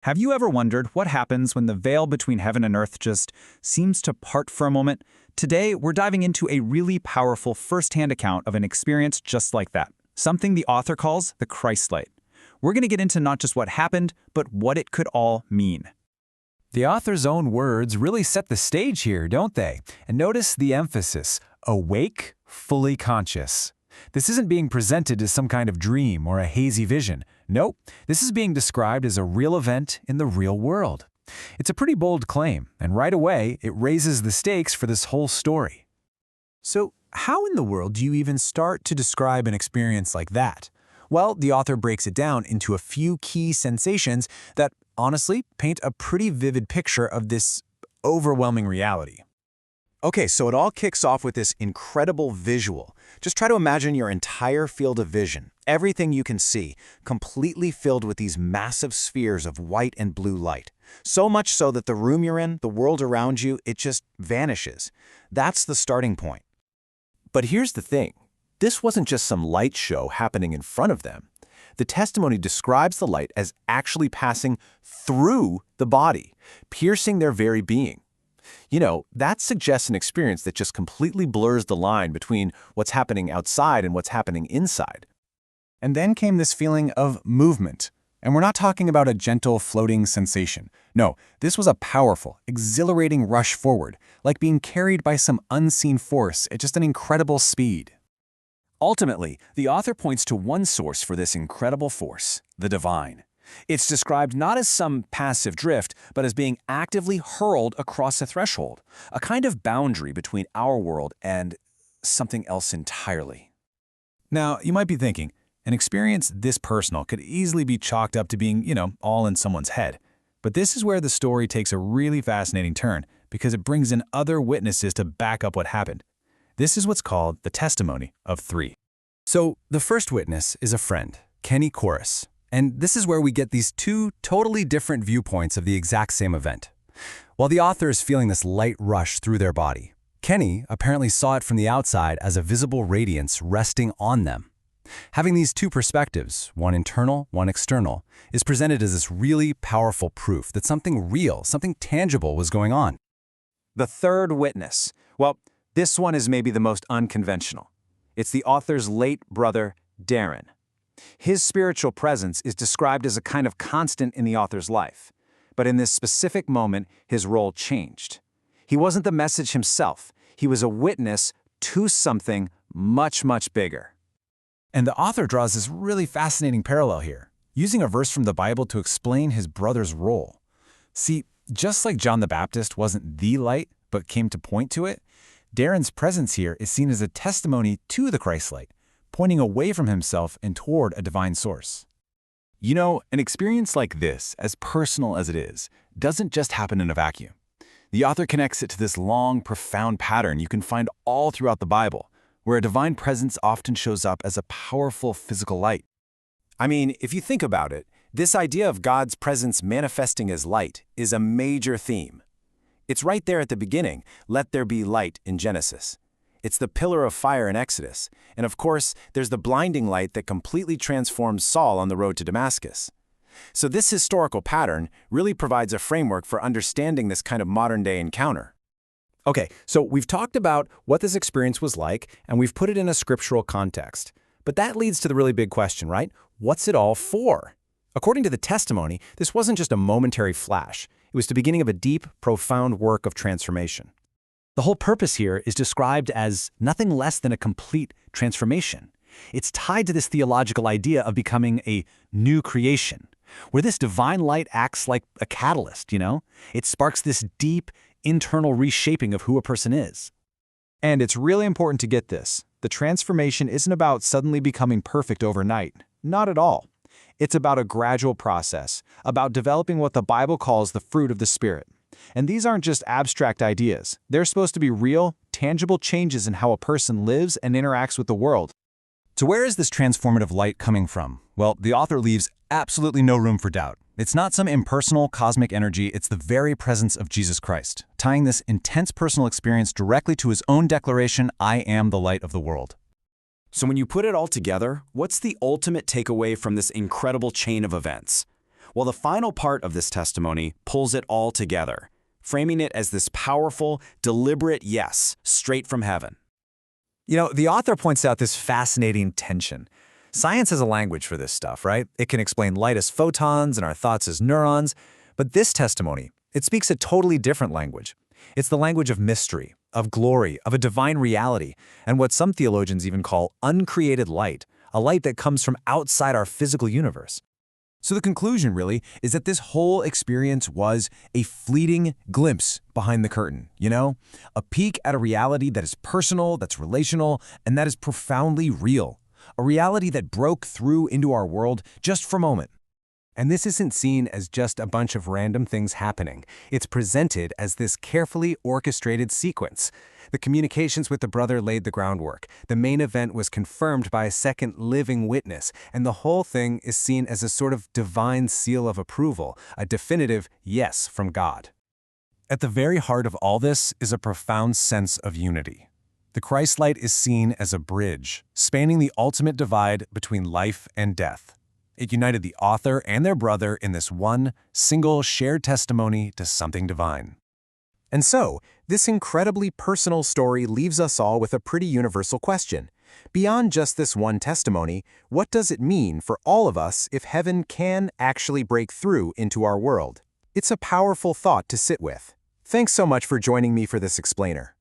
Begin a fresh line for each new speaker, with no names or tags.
Have you ever wondered what happens when the veil between heaven and earth just seems to part for a moment? Today, we're diving into a really powerful first-hand account of an experience just like that, something the author calls the Christlight. We're going to get into not just what happened, but what it could all mean.
The author's own words really set the stage here, don't they? And notice the emphasis, awake, fully conscious. This isn't being presented as some kind of dream or a hazy vision. Nope, this is being described as a real event in the real world. It's a pretty bold claim, and right away, it raises the stakes for this whole story.
So, how in the world do you even start to describe an experience like that? Well, the author breaks it down into a few key sensations that, honestly, paint a pretty vivid picture of this overwhelming reality. Okay, so it all kicks off with this incredible visual. Just try to imagine your entire field of vision, everything you can see, completely filled with these massive spheres of white and blue light. So much so that the room you're in, the world around you, it just vanishes. That's the starting point.
But here's the thing. This wasn't just some light show happening in front of them. The testimony describes the light as actually passing through the body, piercing their very being. You know, that suggests an experience that just completely blurs the line between what's happening outside and what's happening inside.
And then came this feeling of movement. And we're not talking about a gentle, floating sensation. No, this was a powerful, exhilarating rush forward, like being carried by some unseen force at just an incredible speed.
Ultimately, the author points to one source for this incredible force, the divine. It's described not as some passive drift, but as being actively hurled across a threshold, a kind of boundary between our world and something else entirely.
Now, you might be thinking, an experience this personal could easily be chalked up to being, all in someone's head. But this is where the story takes a really fascinating turn, because it brings in other witnesses to back up what happened. This is what's called the testimony of three. So, the first witness is a friend, Kenny Chorus. And this is where we get these two totally different viewpoints of the exact same event. While the author is feeling this light rush through their body, Kenny apparently saw it from the outside as a visible radiance resting on them. Having these two perspectives, one internal, one external, is presented as this really powerful proof that something real, something tangible was going on.
The third witness. Well, this one is maybe the most unconventional. It's the author's late brother, Darren. His spiritual presence is described as a kind of constant in the author's life. But in this specific moment, his role changed. He wasn't the message himself. He was a witness to something much, much bigger.
And the author draws this really fascinating parallel here, using a verse from the Bible to explain his brother's role. See, just like John the Baptist wasn't the light, but came to point to it, Darren's presence here is seen as a testimony to the Christlight, pointing away from himself and toward a divine source.
You know, an experience like this, as personal as it is, doesn't just happen in a vacuum. The author connects it to this long, profound pattern you can find all throughout the Bible, where a divine presence often shows up as a powerful physical light.
I mean, if you think about it, this idea of God's presence manifesting as light is a major theme. It's right there at the beginning, let there be light in Genesis. It's the pillar of fire in Exodus, and of course, there's the blinding light that completely transforms Saul on the road to Damascus. So this historical pattern really provides a framework for understanding this kind of modern-day encounter. Okay, so we've talked about what this experience was like, and we've put it in a scriptural context. But that leads to the really big question, right? What's it all for? According to the testimony, this wasn't just a momentary flash. It was the beginning of a deep, profound work of transformation. The whole purpose here is described as nothing less than a complete transformation. It's tied to this theological idea of becoming a new creation, where this divine light acts like a catalyst, It sparks this deep, internal reshaping of who a person is. And it's really important to get this. The transformation isn't about suddenly becoming perfect overnight. Not at all. It's about a gradual process, about developing what the Bible calls the fruit of the Spirit. And these aren't just abstract ideas. They're supposed to be real, tangible changes in how a person lives and interacts with the world. So where is this transformative light coming from? Well, the author leaves absolutely no room for doubt. It's not some impersonal cosmic energy, it's the very presence of Jesus Christ, tying this intense personal experience directly to his own declaration, I am the light of the world.
So when you put it all together, what's the ultimate takeaway from this incredible chain of events? Well, the final part of this testimony pulls it all together, framing it as this powerful, deliberate yes, straight from heaven.
The author points out this fascinating tension. Science has a language for this stuff, right? It can explain light as photons and our thoughts as neurons. But this testimony, it speaks a totally different language. It's the language of mystery, of glory, of a divine reality, and what some theologians even call uncreated light, a light that comes from outside our physical universe.
So the conclusion, really, is that this whole experience was a fleeting glimpse behind the curtain, A peek at a reality that is personal, that's relational, and that is profoundly real. A reality that broke through into our world just for a moment.
And this isn't seen as just a bunch of random things happening. It's presented as this carefully orchestrated sequence. The communications with the brother laid the groundwork. The main event was confirmed by a second living witness, and the whole thing is seen as a sort of divine seal of approval, a definitive yes from God.
At the very heart of all this is a profound sense of unity. The Christlight is seen as a bridge, spanning the ultimate divide between life and death. It united the author and their brother in this one, single, shared testimony to something divine.
And so, this incredibly personal story leaves us all with a pretty universal question. Beyond just this one testimony, what does it mean for all of us if heaven can actually break through into our world? It's a powerful thought to sit with. Thanks so much for joining me for this explainer.